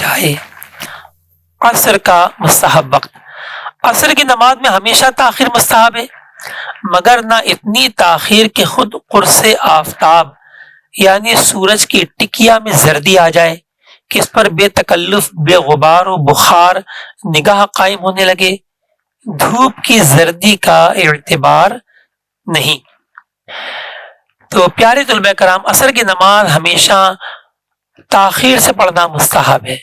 جائے۔ عصر کا مستحب وقت، عصر کی نماز میں ہمیشہ تاخیر مستحب ہے، مگر نہ اتنی تاخیر کہ خود قرص آفتاب یعنی سورج کی ٹکیا میں زردی آ جائے کہ اس پر بے تکلف بے غبار و بخار نگاہ قائم ہونے لگے۔ دھوپ کی زردی کا اعتبار نہیں۔ تو پیارے طلبہ کرام، عصر کی نماز ہمیشہ تاخیر سے پڑھنا مستحب ہے،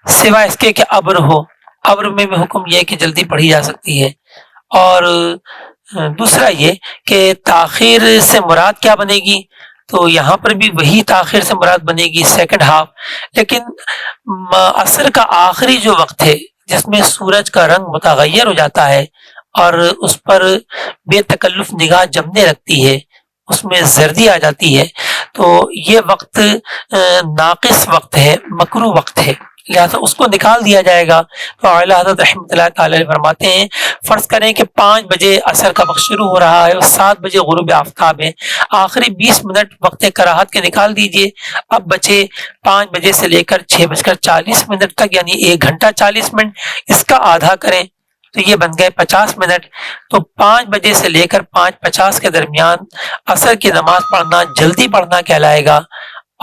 سوائے اس کے کہ ابر ہو، ابر میں بھی حکم یہ ہے کہ جلدی پڑھی جا سکتی ہے۔ اور دوسرا یہ کہ تاخیر سے مراد کیا بنے گی، تو یہاں پر بھی وہی تاخیر سے مراد بنے گی سیکنڈ ہاف، لیکن عصر کا آخری جو وقت ہے جس میں سورج کا رنگ متغیر ہو جاتا ہے اور اس پر بے تکلف نگاہ جمنے لگتی ہے، اس میں زردی آ جاتی ہے، تو یہ وقت ناقص وقت ہے، مکروہ وقت ہے، لہذا اس کو نکال دیا جائے گا۔ تو اعلیٰ حضرت رحمۃ اللہ تعالی علیہ فرماتے ہیں، فرض کریں کہ 5 بجے عصر کا وقت شروع ہو رہا ہے اور 7 بجے غروب آفتاب ہے، آخری 20 منٹ وقت کراہت کے نکال دیجئے، اب بچے 5 بجے سے لے کر 6:40 تک، یعنی 1 گھنٹہ 40 منٹ، اس کا آدھا کریں تو یہ بن گئے 50 منٹ۔ تو 5 بجے سے لے کر 5:50 کے درمیان عصر کی نماز پڑھنا جلدی پڑھنا کہلائے گا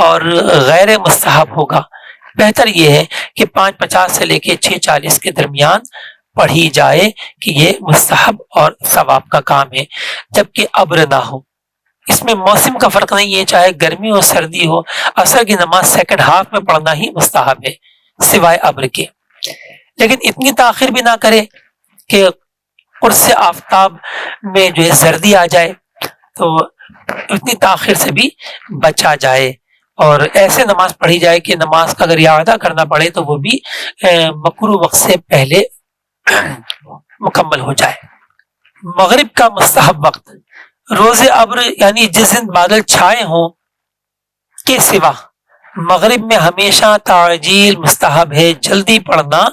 اور غیر مستحب ہوگا۔ بہتر یہ ہے کہ 5:50 سے لے کے 6:40 کے درمیان پڑھی جائے کہ یہ مستحب اور ثواب کا کام ہے، جبکہ ابر نہ ہو۔ اس میں موسم کا فرق نہیں ہے، چاہے گرمی ہو سردی ہو، عصر کی نماز سیکنڈ ہاف میں پڑھنا ہی مستحب ہے سوائے ابر کے۔ لیکن اتنی تاخیر بھی نہ کرے کہ قرص آفتاب میں جو ہے زردی آ جائے، تو اتنی تاخیر سے بھی بچا جائے اور ایسے نماز پڑھی جائے کہ نماز کا اگر اعادہ کرنا پڑے تو وہ بھی مکروہ وقت سے پہلے مکمل ہو جائے۔ مغرب کا مستحب وقت، روز ابر یعنی جس دن بادل چھائے ہوں کے سوا مغرب میں ہمیشہ تعجیل مستحب ہے، جلدی پڑھنا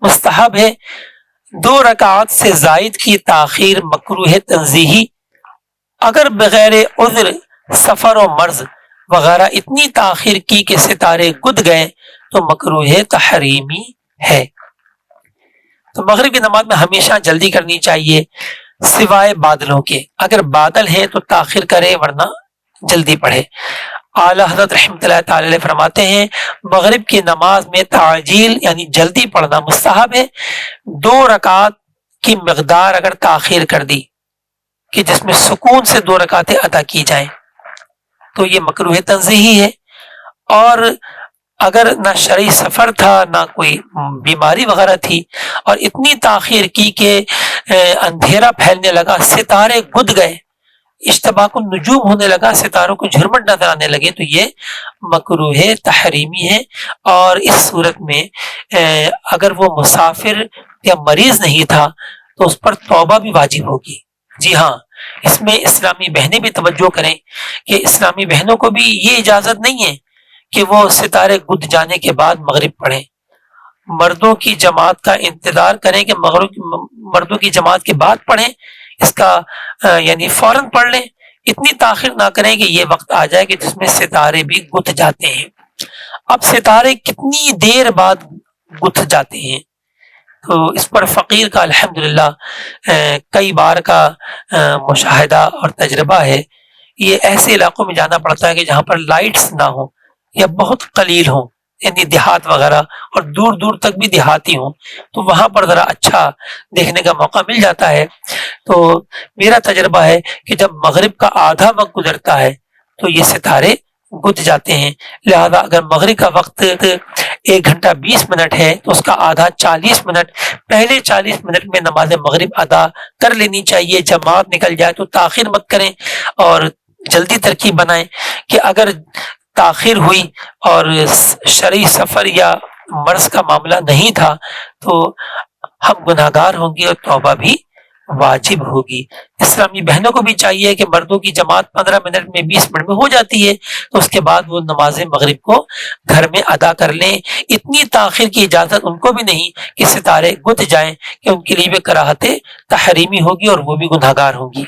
مستحب ہے۔ 2 رکعات سے زائد کی تاخیر مکروہ تنزیہی، اگر بغیر عذر سفر و مرض وغیرہ اتنی تاخیر کی کہ ستارے گد گئے تو مکروہ تحریمی ہے۔ تو مغرب کی نماز میں ہمیشہ جلدی کرنی چاہیے سوائے بادلوں کے، اگر بادل ہیں تو تاخیر کرے ورنہ جلدی پڑھے۔ اعلیٰ حضرت رحمۃ اللہ تعالی علیہ فرماتے ہیں، مغرب کی نماز میں تعجیل یعنی جلدی پڑھنا مستحب ہے۔ 2 رکعات کی مقدار اگر تاخیر کر دی کہ جس میں سکون سے 2 رکعتیں ادا کی جائیں تو یہ مکروہ تنزیہی ہے۔ اور اگر نہ شرعی سفر تھا نہ کوئی بیماری وغیرہ تھی اور اتنی تاخیر کی کہ اندھیرا پھیلنے لگا، ستارے گد گئے، اشتباک النجوم ہونے لگا، ستاروں کو جھرمٹ نظر آنے لگے، تو یہ مکروہ تحریمی ہے۔ اور اس صورت میں اگر وہ مسافر یا مریض نہیں تھا تو اس پر توبہ بھی واجب ہوگی۔ جی ہاں، اس میں اسلامی بہنیں بھی توجہ کریں کہ اسلامی بہنوں کو بھی یہ اجازت نہیں ہے کہ وہ ستارے گد جانے کے بعد مغرب پڑھیں۔ مردوں کی جماعت کا انتظار کریں کہ مردوں کی جماعت کے بعد پڑھیں، اس کا یعنی فوراً پڑھ لیں، اتنی تاخیر نہ کریں کہ یہ وقت آ جائے کہ جس میں ستارے بھی گد جاتے ہیں۔ اب ستارے کتنی دیر بعد گد جاتے ہیں، تو اس پر فقیر کا الحمدللہ کئی بار کا مشاہدہ اور تجربہ ہے۔ یہ ایسے علاقوں میں جانا پڑتا ہے کہ جہاں پر لائٹس نہ ہوں یا بہت قلیل ہوں، یعنی دیہات وغیرہ، اور دور دور تک بھی دیہاتی ہوں، تو وہاں پر ذرا اچھا دیکھنے کا موقع مل جاتا ہے۔ تو میرا تجربہ ہے کہ جب مغرب کا آدھا وقت گزرتا ہے تو یہ ستارے گد جاتے ہیں، لہذا اگر مغرب کا وقت 1 گھنٹہ 20 منٹ ہے تو اس کا آدھا 40 منٹ، پہلے 40 منٹ میں نماز مغرب ادا کر لینی چاہیے۔ جماعت نکل جائے تو تاخیر مت کریں اور جلدی ترکیب بنائیں کہ اگر تاخیر ہوئی اور شرعی سفر یا مرض کا معاملہ نہیں تھا تو ہم گناہگار ہوں گے اور توبہ بھی واجب ہوگی۔ اسلامی بہنوں کو بھی چاہیے کہ مردوں کی جماعت 15 منٹ میں 20 منٹ میں ہو جاتی ہے تو اس کے بعد وہ نماز مغرب کو گھر میں ادا کر لیں۔ اتنی تاخیر کی اجازت ان کو بھی نہیں کہ ستارے گد جائیں، کہ ان کے لیے بھی کراہت تحریمی ہوگی اور وہ بھی گناہگار ہوں گی۔